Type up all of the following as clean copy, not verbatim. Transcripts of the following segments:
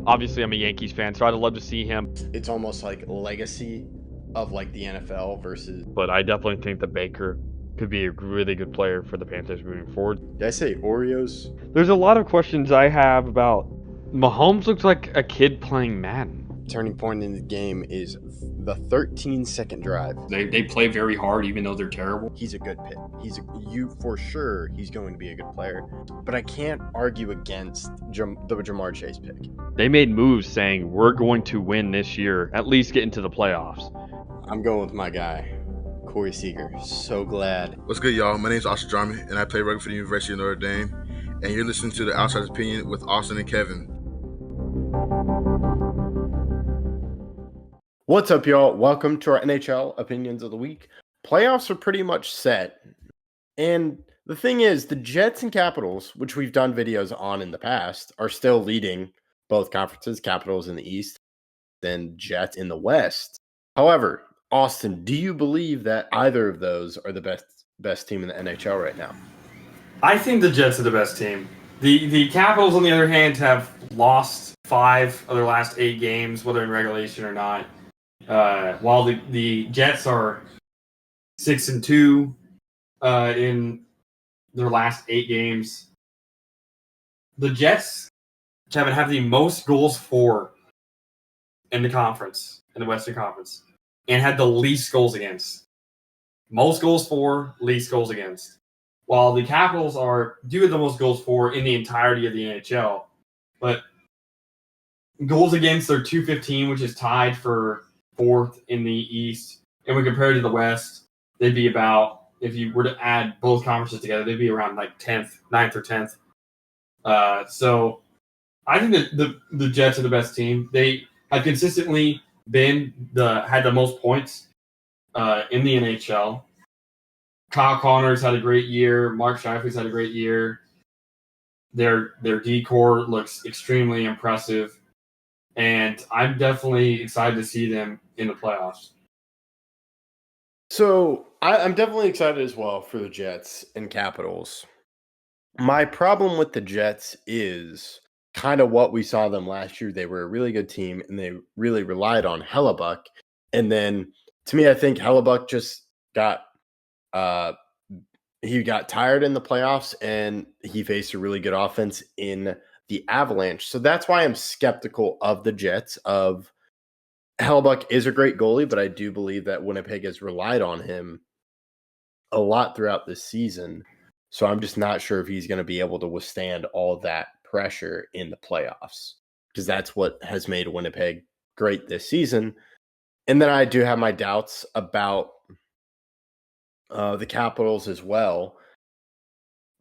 Obviously, I'm a Yankees fan, so I'd love to see him. It's almost like legacy of like the NFL versus. But I definitely think that Baker could be a really good player for the Panthers moving forward. Did I say Oreos? There's a lot of questions I have about Mahomes. Looks like a kid playing Madden. Turning point in the game is the 13-second drive. They play very hard, even though they're terrible. He's a good pick. For sure. He's going to be a good player. But I can't argue against the Jamar Chase pick. They made moves saying we're going to win this year, at least get into the playoffs. I'm going with my guy, Corey Seager. So glad. What's good, y'all? My name is Austin Drummond, and I play rugby for the University of Notre Dame. And you're listening to the Outsider's Opinion with Austin and Kevin. What's up, y'all? Welcome to our NHL Opinions of the Week. Playoffs are pretty much set. And the thing is, the Jets and Capitals, which we've done videos on in the past, are still leading both conferences, Capitals in the East, then Jets in the West. However, Austin, do you believe that either of those are the best team in the NHL right now? I think the Jets are the best team. The Capitals, on the other hand, have lost 5 of their last 8 games, whether in regulation or not. While the Jets are 6-2 in their last 8 games. The Jets, Kevin, have the most goals for in the conference, in the Western Conference, and had the least goals against. Most goals for, least goals against. While the Capitals do have the most goals for in the entirety of the NHL, but goals against are .215, which is tied for 4th in the East. And when compared to the West, they'd be about, if you were to add both conferences together, they'd be around like 9th or 10th. So I think that the Jets are the best team. They have consistently had the most points in the NHL. Kyle Connor's had a great year. Mark Scheifele's had a great year. Their D-core looks extremely impressive. And I'm definitely excited to see them in the playoffs. So I'm definitely excited as well for the Jets and Capitals. My problem with the Jets is kind of what we saw them last year. They were a really good team, and they really relied on Hellebuck. And then, to me, I think Hellebuck just got he got tired in the playoffs, and he faced a really good offense in the Avalanche. So that's why I'm skeptical of the Jets. Hellebuck is a great goalie, but I do believe that Winnipeg has relied on him a lot throughout this season. So I'm just not sure if he's going to be able to withstand all that pressure in the playoffs, because that's what has made Winnipeg great this season. And then I do have my doubts about the Capitals as well.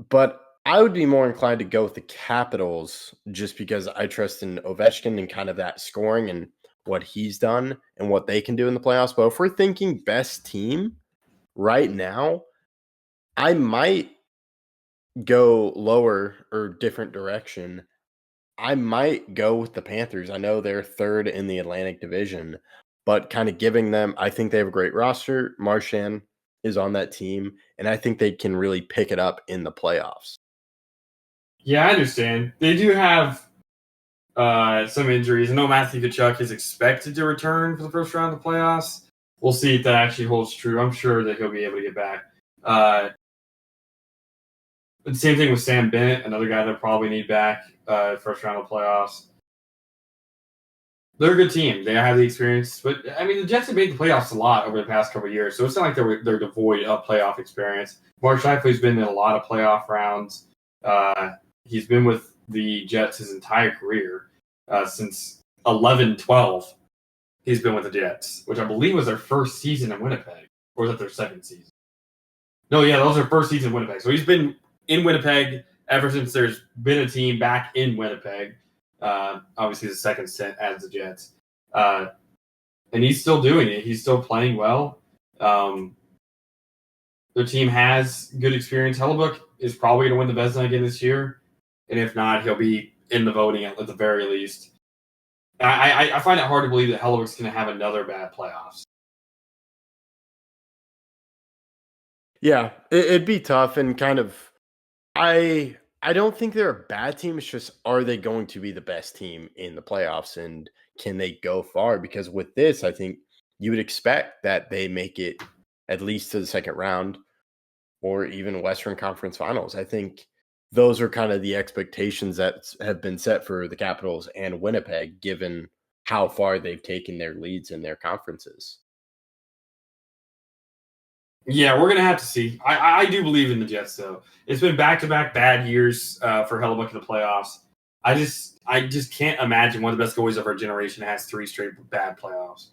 But I would be more inclined to go with the Capitals just because I trust in Ovechkin and kind of that scoring and what he's done and what they can do in the playoffs. But if we're thinking best team right now, I might go lower or different direction. I might go with the Panthers. I know they're 3rd in the Atlantic Division, but kind of giving them, I think they have a great roster. Marchand is on that team, and I think they can really pick it up in the playoffs. Yeah, I understand. They do have some injuries. I know Matthew Tkachuk is expected to return for the first round of the playoffs. We'll see if that actually holds true. I'm sure that he'll be able to get back. The same thing with Sam Bennett, another guy that probably need back first round of playoffs. They're a good team. They have the experience. But, I mean, the Jets have made the playoffs a lot over the past couple of years, so it's not like they're devoid of playoff experience. Mark Scheifele's been in a lot of playoff rounds. He's been with the Jets his entire career. Since 11-12, he's been with the Jets, which I believe was their first season in Winnipeg. Or was it their second season? No, yeah, that was their first season in Winnipeg. So he's been in Winnipeg ever since there's been a team back in Winnipeg. Obviously, his second stint as the Jets. And he's still doing it. He's still playing well. Their team has good experience. Hellebuck is probably going to win the Vezina again this year. And if not, he'll be in the voting at the very least. I find it hard to believe that Hellebuck's going to have another bad playoffs. Yeah, it'd be tough, and kind of I I don't think they're a bad team. It's just, are they going to be the best team in the playoffs, and can they go far? Because with this, I think you would expect that they make it at least to the second round or even Western Conference Finals. I think those are kind of the expectations that have been set for the Capitals and Winnipeg, given how far they've taken their leads in their conferences. Yeah, we're gonna have to see. I do believe in the Jets, though. It's been back-to-back bad years for Hellebuck in the playoffs. I just can't imagine one of the best goalies of our generation has 3 straight bad playoffs.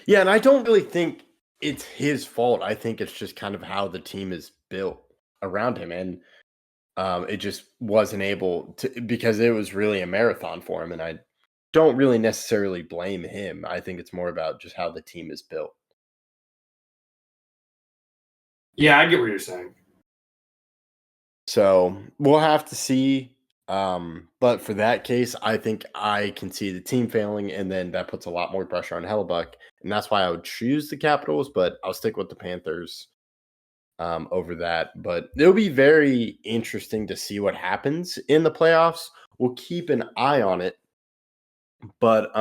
Yeah, and I don't really think it's his fault. I think it's just kind of how the team is built around him, and it just wasn't able to, because it was really a marathon for him. And I don't really necessarily blame him. I think it's more about just how the team is built. Yeah, I get what you're saying. So we'll have to see. But for that case, I think I can see the team failing, and then that puts a lot more pressure on Hellebuck. And that's why I would choose the Capitals, but I'll stick with the Panthers over that. But it'll be very interesting to see what happens in the playoffs. We'll keep an eye on it. But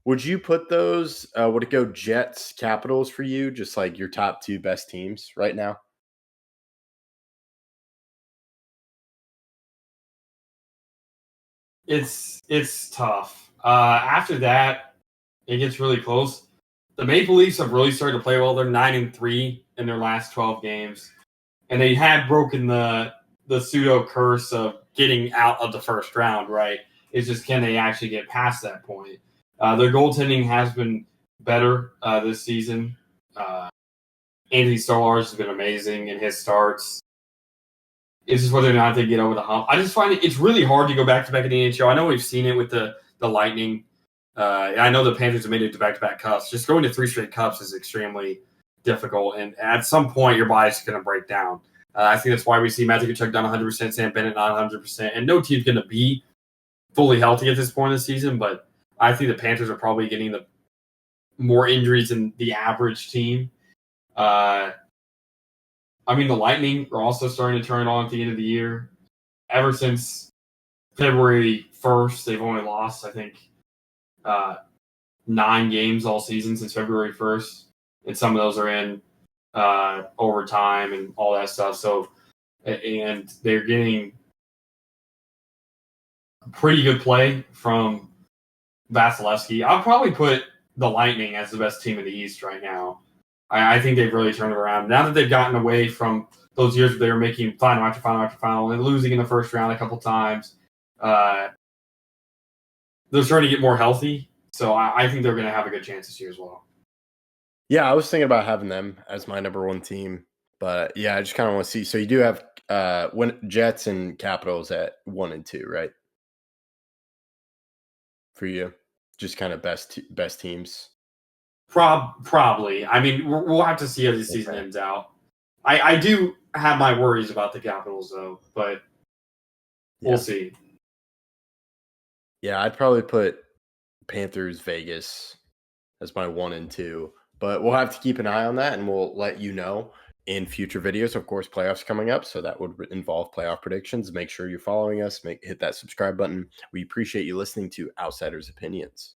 would you put those, would it go Jets, Capitals for you, just like your top 2 best teams right now? It's tough. After that, it gets really close. The Maple Leafs have really started to play well. They're 9-3 in their last 12 games, and they had broken the pseudo curse of getting out of the first round. Right? It's just, can they actually get past that point? Their goaltending has been better this season. Anthony Stolarz has been amazing in his starts. It's just whether or not they get over the hump. I just find it's really hard to go back-to-back in the NHL. I know we've seen it with the Lightning. I know the Panthers have made it to back-to-back cups. Just going to 3 straight cups is extremely difficult, and at some point, your body's going to break down. I think that's why we see Matthew Tkachuk down 100%, Sam Bennett not 100%, and no team's going to be fully healthy at this point in the season, but I think the Panthers are probably getting the more injuries than the average team. The Lightning are also starting to turn on at the end of the year. Ever since February 1st, they've only lost, I think, 9 games all season since February 1st. And some of those are in overtime and all that stuff. So, and they're getting pretty good play from Vasilevsky. I'll probably put the Lightning as the best team in the East right now. I think they've really turned it around. Now that they've gotten away from those years where they were making final after final after final and losing in the first round a couple times, they're starting to get more healthy. So I think they're going to have a good chance this year as well. Yeah, I was thinking about having them as my number 1 team. But yeah, I just kind of want to see. So you do have Jets and Capitals at 1 and 2, right? For you, just kind of best teams. Probably. We'll have to see how the season ends out. I do have my worries about the Capitals, though, but we'll see. Yeah, I'd probably put Panthers, Vegas as my 1 and 2, but we'll have to keep an eye on that, and we'll let you know in future videos. Of course, playoffs coming up, so that would involve playoff predictions. Make sure you're following us. Hit that subscribe button. We appreciate you listening to Outsiders Opinions.